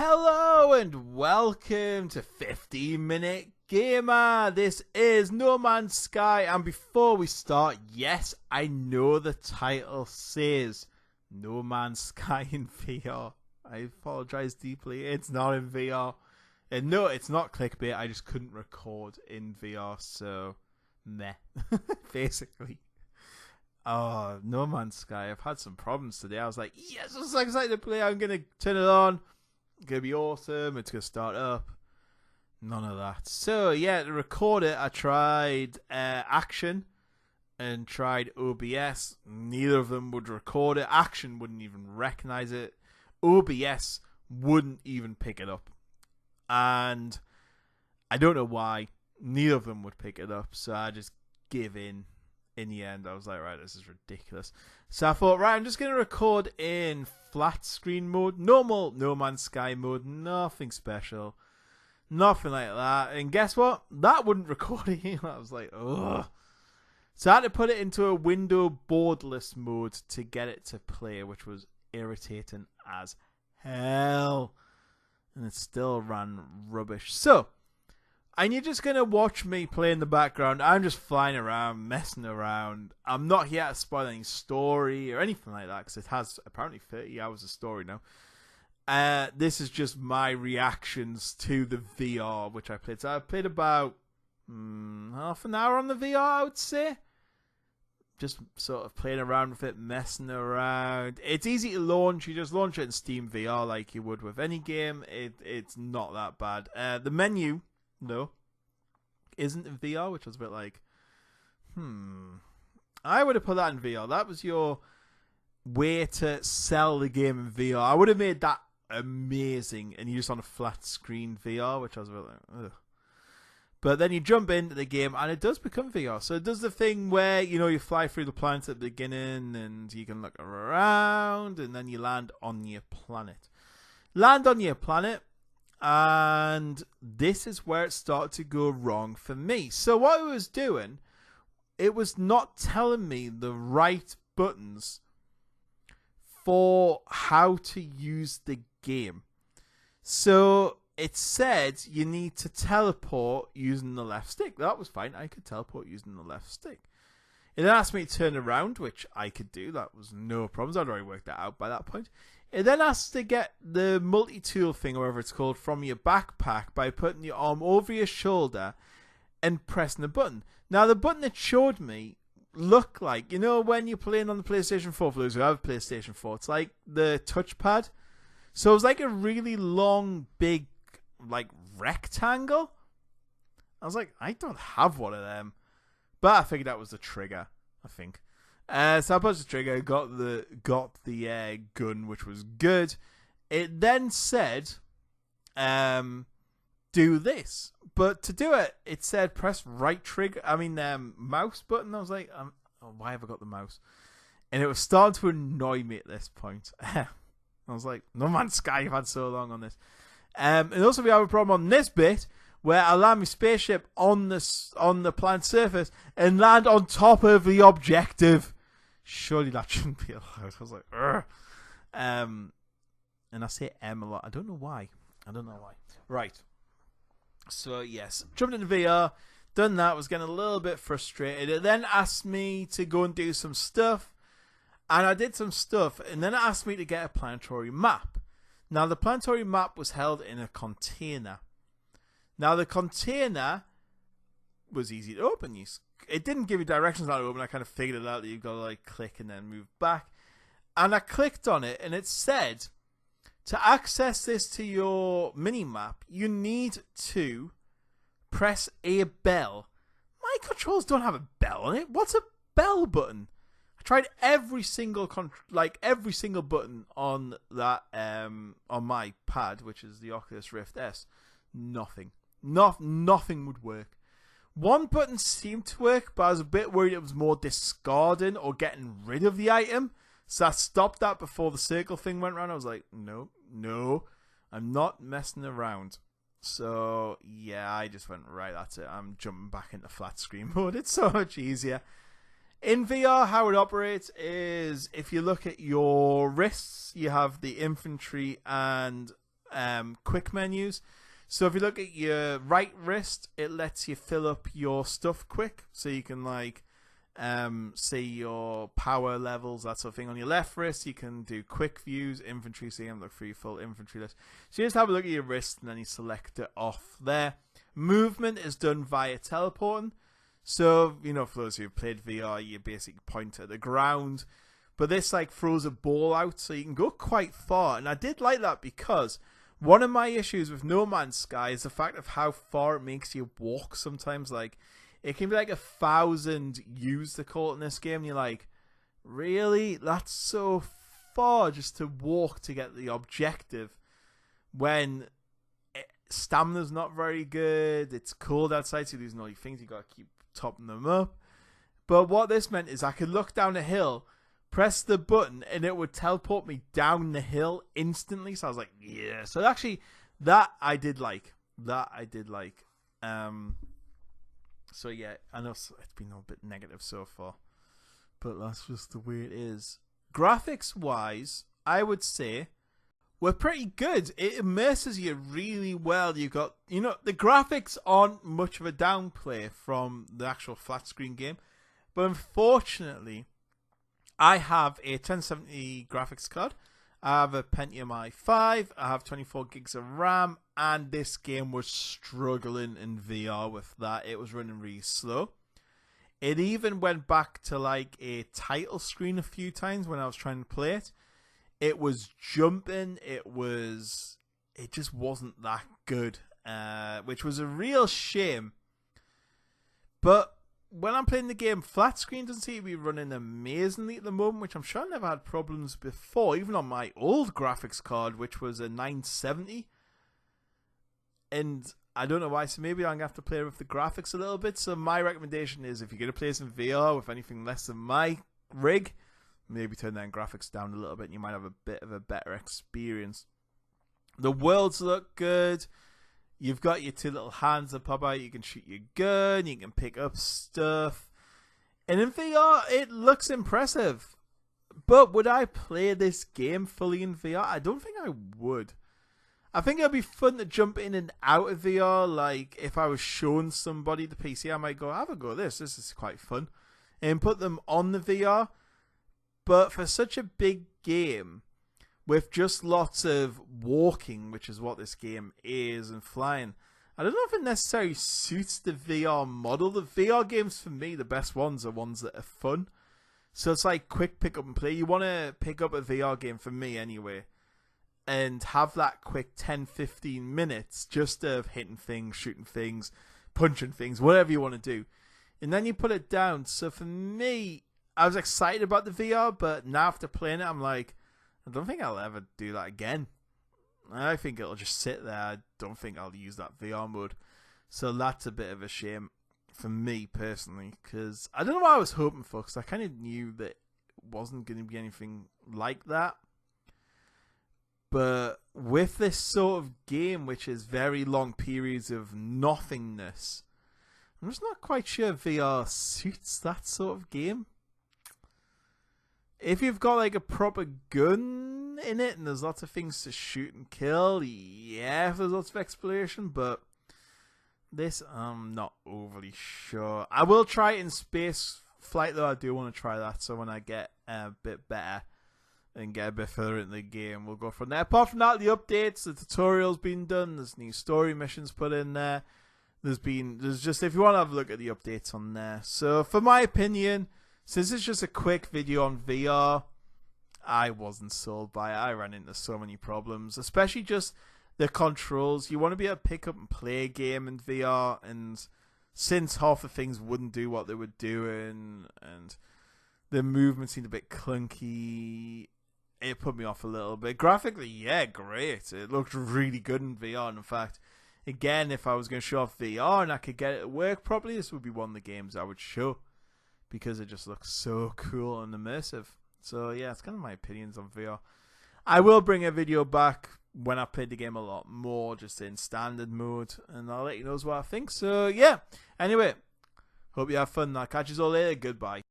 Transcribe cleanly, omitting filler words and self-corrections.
Hello and welcome to 15-Minute Gamer. This is No Man's Sky, and before we start, yes, I know the title says No Man's Sky in VR. I apologize deeply, it's not in VR. And no, it's not clickbait, I just couldn't record in VR, so meh, basically. Oh, No Man's Sky, I've had some problems today. I was like, yes, I'm so excited to play, I'm going to turn it on. It's going to be awesome. It's going to start up. None of that. So, yeah, to record it, I tried Action and tried OBS. Neither of them would record it. Action wouldn't even recognize it. OBS wouldn't even pick it up. And I don't know why. Neither of them would pick it up. So I just gave in. In the end, I was like, right, this is ridiculous. So I thought, right, I'm just going to record in flat screen mode. Normal No Man's Sky mode. Nothing special. Nothing like that. And guess what? That wouldn't record it. I was like, ugh. So I had to put it into a window borderless mode to get it to play, which was irritating as hell. And it still ran rubbish. So, and you're just going to watch me play in the background. I'm just flying around, messing around. I'm not here to spoil any story or anything like that, because it has apparently 30 hours of story now. This is just my reactions to the VR, which I played. So I played about half an hour on the VR, I would say. Just sort of playing around with it, messing around. It's easy to launch. You just launch it in Steam VR like you would with any game. It's not that bad. The menu... No, isn't in VR, which was a bit like, I would have put that in VR. That was your way to sell the game in VR. I would have made that amazing, and you just on a flat screen VR, which I was a bit like, ugh. But then you jump into the game, and it does become VR. So it does the thing where, you know, you fly through the planet at the beginning, and you can look around, and then you land on your planet. Land on your planet. And this is where it started to go wrong for me. So what I was doing, it was not telling me the right buttons for how to use the game. So it said you need to teleport using the left stick. That was fine. I could teleport using the left stick. It then asked me to turn around, which I could do. That was no problems. I'd already worked that out by that point. It then asks to get the multi-tool thing, or whatever it's called, from your backpack by putting your arm over your shoulder and pressing the button. Now, the button it showed me looked like, you know, when you're playing on the PlayStation 4, for those who have PlayStation 4, it's like the touchpad. So it was like a really long, big, like, rectangle. I was like, I don't have one of them. But I figured that was the trigger, I think. So I pressed the trigger, got the gun, which was good. It then said, do this. But to do it, it said press right trigger. Mouse button. I was like, why have I got the mouse? And it was starting to annoy me at this point. I was like, No Man's Sky, you've had so long on this. And also we have a problem on this bit, where I land my spaceship on the planet's surface and land on top of the objective. Surely that shouldn't be allowed. I was like, ugh. And I say M a lot. I don't know why. Right. So, yes. Jumped into VR. Done that. Was getting a little bit frustrated. It then asked me to go and do some stuff. And I did some stuff. And then it asked me to get a planetary map. Now, the planetary map was held in a container. Now, the container was easy to open. It didn't give you directions how to open. I kind of figured it out that you've got to like click and then move back. And I clicked on it, and it said, to access this to your mini-map, you need to press a bell. My controls don't have a bell on it. What's a bell button? I tried every single button on that on my pad, which is the Oculus Rift S. Nothing would work. One button seemed to work, but I was a bit worried it was more discarding or getting rid of the item. So I stopped that before the circle thing went around. I was like, no, I'm not messing around. So, yeah, I just went, right, that's it. I'm jumping back into flat screen mode. It's so much easier. In VR, how it operates is if you look at your wrists, you have the infantry and quick menus. So if you look at your right wrist, it lets you fill up your stuff quick, so you can like see your power levels, that sort of thing. On your left wrist, you can do quick views, inventory, so you can look through your full inventory list. So you just have a look at your wrist and then you select it off there. Movement is done via teleporting. So, you know, for those who've played VR, you basically point at the ground. But this like throws a ball out, so you can go quite far. And I did like that because one of my issues with No Man's Sky is the fact of how far it makes you walk sometimes. Like, it can be like 1,000 U's to call it in this game. And you're like, really? That's so far just to walk to get the objective when stamina's not very good. It's cold outside, so you're losing all your things. You got to keep topping them up. But what this meant is I could look down a hill, press the button, and it would teleport me down the hill instantly. So I was like, yeah. So actually, that I did like. So yeah, I know it's been a bit negative so far, but that's just the way it is. Graphics wise, I would say we're pretty good. It immerses you really well. You got, you know, the graphics aren't much of a downplay from the actual flat screen game, but unfortunately, I have a 1070 graphics card. I have a Pentium i5. I have 24 gigs of RAM, and this game was struggling in VR with that. It was running really slow. It even went back to like a title screen a few times when I was trying to play it. It was jumping. It just wasn't that good, which was a real shame. But when I'm playing the game, flat screen doesn't seem to be running amazingly at the moment, which I'm sure I never had problems before, even on my old graphics card, which was a 970. And I don't know why, so maybe I'm going to have to play with the graphics a little bit. So my recommendation is, if you're going to play some VR with anything less than my rig, maybe turn that graphics down a little bit and you might have a bit of a better experience. The worlds look good. You've got your two little hands that pop out. You can shoot your gun. You can pick up stuff. And in VR, it looks impressive. But would I play this game fully in VR? I don't think I would. I think it would be fun to jump in and out of VR. Like, if I was showing somebody the PC, I might go, have a go at this. This is quite fun. And put them on the VR. But for such a big game, with just lots of walking, which is what this game is, and flying, I don't know if it necessarily suits the VR model. The VR games, for me, the best ones are ones that are fun. So it's like quick pick up and play. You want to pick up a VR game, for me anyway, and have that quick 10-15 minutes just of hitting things, shooting things, punching things, whatever you want to do. And then you put it down. So for me, I was excited about the VR, but now after playing it, I'm like, I don't think I'll ever do that again. I think it'll just sit there. I don't think I'll use that VR mode. So that's a bit of a shame for me personally, because I don't know what I was hoping for, because I kind of knew that it wasn't going to be anything like that. But with this sort of game, which is very long periods of nothingness, I'm just not quite sure VR suits that sort of game. If you've got like a proper gun in it and there's lots of things to shoot and kill, yeah, if there's lots of exploration, but this I'm not overly sure. I will try it in space flight though. I do want to try that, so when I get a bit better and get a bit further into the game, we'll go from there. Apart from that, the updates, the tutorial's been done, there's new story missions put in there. There's just, if you want to have a look at the updates on there. So for my opinion, since it's just a quick video on VR, I wasn't sold by it. I ran into so many problems, especially just the controls. You want to be able to pick up and play a game in VR, and since half the things wouldn't do what they were doing, and the movement seemed a bit clunky, it put me off a little bit. Graphically, yeah, great. It looked really good in VR, and in fact, again, if I was going to show off VR and I could get it to work properly, this would be one of the games I would show, because it just looks so cool and immersive. So yeah, it's kind of my opinions on VR. I will bring a video back when I've played the game a lot more, just in standard mode, and I'll let you know what I think. So yeah, anyway, hope you have fun. I'll catch you all later. Goodbye.